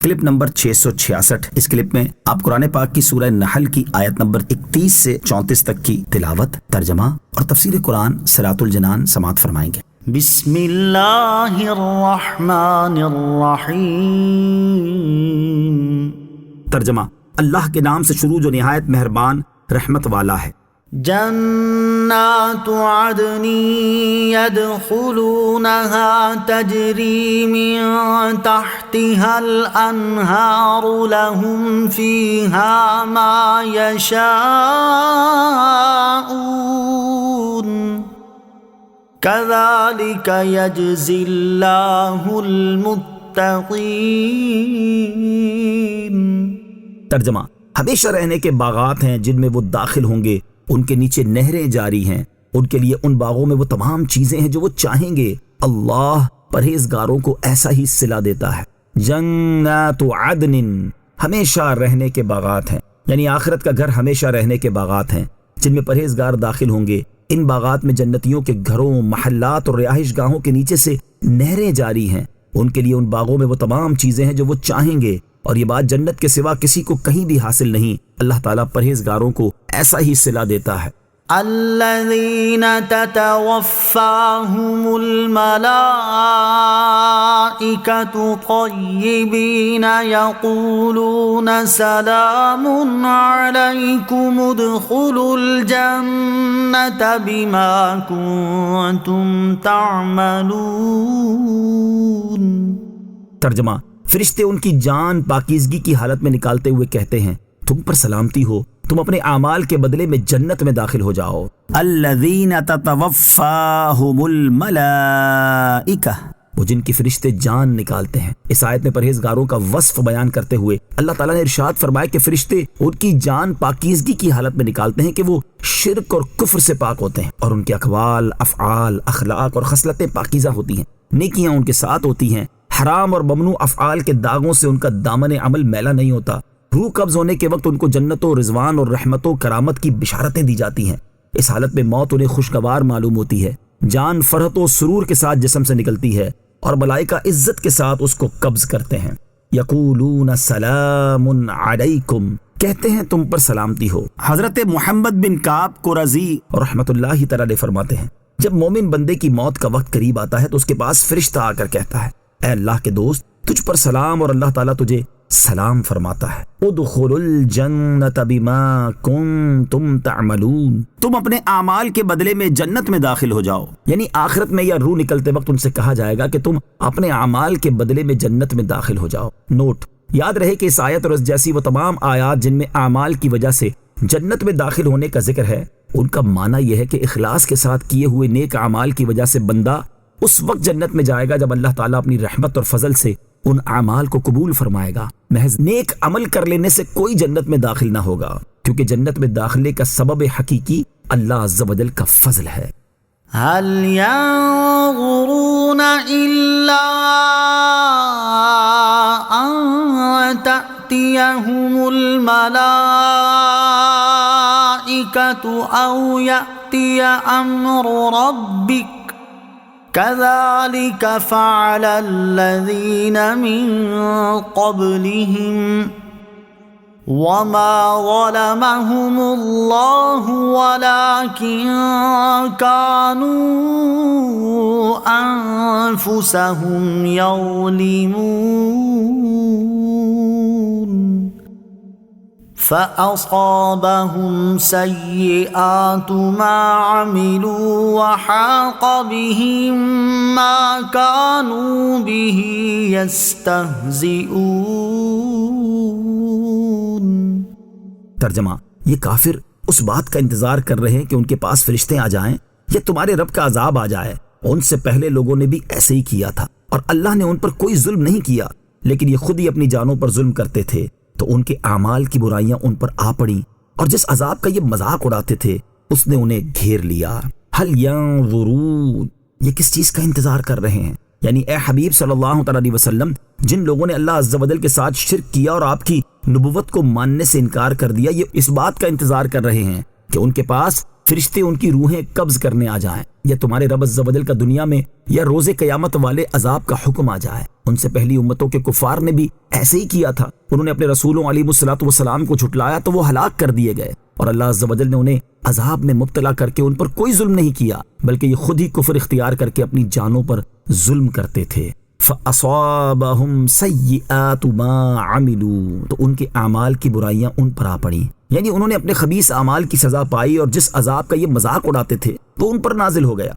Clip number 666۔ اس clip میں آپ قرآن پاک کی سورہ نحل کی آیت نمبر 31 سے 34 تک کی تلاوت، ترجمہ اور تفسیر قرآن صراط الجنان سماعت فرمائیں گے۔ بسم اللہ الرحمن الرحیم۔ ترجمہ: اللہ کے نام سے شروع جو نہایت مہربان رحمت والا ہے۔ جنات عدن يدخلونها تجری من تحتها الانہار لهم فیہا ما یشاءون کذالک یجزی اللہ المتقین۔ ترجمہ: ہمیشہ رہنے کے باغات ہیں جن میں وہ داخل ہوں گے، ان کے نیچے نہریں جاری ہیں، ان کے لیے ان باغوں میں وہ تمام چیزیں ہیں جو وہ چاہیں گے۔ اللہ پرہیزگاروں کو ایسا ہی صلہ دیتا ہے۔ جنات عدن، ہمیشہ رہنے کے باغات ہیں، یعنی آخرت کا گھر ہمیشہ رہنے کے باغات ہیں جن میں پرہیزگار داخل ہوں گے۔ ان باغات میں جنتیوں کے گھروں، محلات اور رہائش گاہوں کے نیچے سے نہریں جاری ہیں، ان کے لیے ان باغوں میں وہ تمام چیزیں ہیں جو وہ چاہیں گے، اور یہ بات جنت کے سوا کسی کو کہیں بھی حاصل نہیں۔ اللہ تعالیٰ پرہیزگاروں کو ایسا ہی صلہ دیتا ہے۔ الذین تتوفاہم الملائکۃ طیبین یقولون سلام علیکم ادخلوا الجنۃ بما کنتم تعملون۔ ترجمہ: فرشتے ان کی جان پاکیزگی کی حالت میں نکالتے ہوئے کہتے ہیں، تم پر سلامتی ہو، تم اپنے اعمال کے بدلے میں جنت میں داخل ہو جاؤ۔ الذین تتوفاہم الملائکہ، وہ جن کی فرشتے جان نکالتے ہیں۔ اس آیت میں پرہیزگاروں کا وصف بیان کرتے ہوئے اللہ تعالیٰ نے ارشاد فرمایا کہ فرشتے ان کی جان پاکیزگی کی حالت میں نکالتے ہیں کہ وہ شرک اور کفر سے پاک ہوتے ہیں، اور ان کے اقوال، افعال، اخلاق اور خصلتیں پاکیزہ ہوتی ہیں، نیکیاں ان کے ساتھ ہوتی ہیں، حرام اور ممنوع افعال کے داغوں سے ان کا دامن عمل میلا نہیں ہوتا۔ روح قبض ہونے کے وقت ان کو جنتوں، رضوان اور رحمتوں، کرامت کی بشارتیں دی جاتی ہیں۔ اس حالت میں موت انہیں خوشگوار معلوم ہوتی ہے۔ جان فرحت و سرور کے ساتھ جسم سے نکلتی ہے، اور ملائکہ عزت کے ساتھ اس کو قبض کرتے ہیں۔ یقولون سلام علیکم، کہتے ہیں تم پر سلامتی ہو۔ حضرت محمد بن کعب قرظی رحمۃ اللہ تعالیٰ علیہ فرماتے ہیں، جب مومن بندے کی موت کا وقت قریب آتا ہے تو اس کے پاس فرشتہ آ کر کہتا ہے، اے اللہ کے دوست، تجھ پر سلام، اور اللہ تعالیٰ تجھے سلام فرماتا ہے۔ ادخلوا الجنۃ بما کنتم تعملون، تم اپنے اعمال کے بدلے میں جنت میں داخل ہو جاؤ۔ یعنی آخرت میں یا روح نکلتے وقت ان سے کہا جائے گا کہ تم اپنے اعمال کے بدلے میں جنت میں داخل ہو جاؤ۔ نوٹ: یاد رہے کہ اس آیت اور اس جیسی وہ تمام آیات جن میں اعمال کی وجہ سے جنت میں داخل ہونے کا ذکر ہے، ان کا معنی یہ ہے کہ اخلاص کے ساتھ کیے ہوئے نیک اعمال کی وجہ سے بندہ اس وقت جنت میں جائے گا جب اللہ تعالیٰ اپنی رحمت اور فضل سے ان اعمال کو قبول فرمائے گا۔ محض نیک عمل کر لینے سے کوئی جنت میں داخل نہ ہوگا، کیونکہ جنت میں داخلے کا سبب حقیقی اللہ عز و جل کا فضل ہے۔ هل ينظرون إلا أن تأتيهم الملائكة أو يأتي أمر ربك كذلك فعل الذين من قبلهم وما ظلمهم الله ولكن كانوا أنفسهم يظلمون فأصابهم سيئات ما عملوا وحاق بهم ما كانوا به يستهزئون۔ ترجمہ: یہ کافر اس بات کا انتظار کر رہے ہیں کہ ان کے پاس فرشتے آ جائیں یا تمہارے رب کا عذاب آ جائے۔ ان سے پہلے لوگوں نے بھی ایسے ہی کیا تھا، اور اللہ نے ان پر کوئی ظلم نہیں کیا، لیکن یہ خود ہی اپنی جانوں پر ظلم کرتے تھے، تو ان کے اعمال کی برائیاں ان پر آ پڑیں، اور جس عذاب کا یہ مذاق اڑاتے تھے اس نے انہیں گھیر لیا۔ هل ينظرون، یہ کس چیز کا انتظار کر رہے ہیں؟ یعنی اے حبیب صلی اللہ تعالیٰ علیہ وسلم، جن لوگوں نے اللہ عز و جل کے ساتھ شرک کیا اور آپ کی نبوت کو ماننے سے انکار کر دیا، یہ اس بات کا انتظار کر رہے ہیں کہ ان کے پاس فرشتے ان کی روحیں قبض کرنے آ جائیں، یا تمہارے رب عز و جل کا دنیا میں یا روز قیامت والے عذاب کا حکم آ جائے۔ ان سے پہلی امتوں کے کفار نے بھی ایسے ہی کیا تھا، انہوں نے اپنے رسولوں علیہ الصلوۃ والسلام کو جھٹلایا تو وہ ہلاک کر دیے گئے، اور اللہ عز و جل نے انہیں عذاب میں مبتلا کر کے ان پر کوئی ظلم نہیں کیا، بلکہ یہ خود ہی کفر اختیار کر کے اپنی جانوں پر ظلم کرتے تھے۔ فَأَصَابَهُمْ سَيِّئَاتُ مَا عَمِلُوا، تو ان کے اعمال کی برائیاں ان پر آ پڑیں، یعنی انہوں نے اپنے خبیث اعمال کی سزا پائی، اور جس عذاب کا یہ مذاق اڑاتے تھے وہ ان پر نازل ہو گیا۔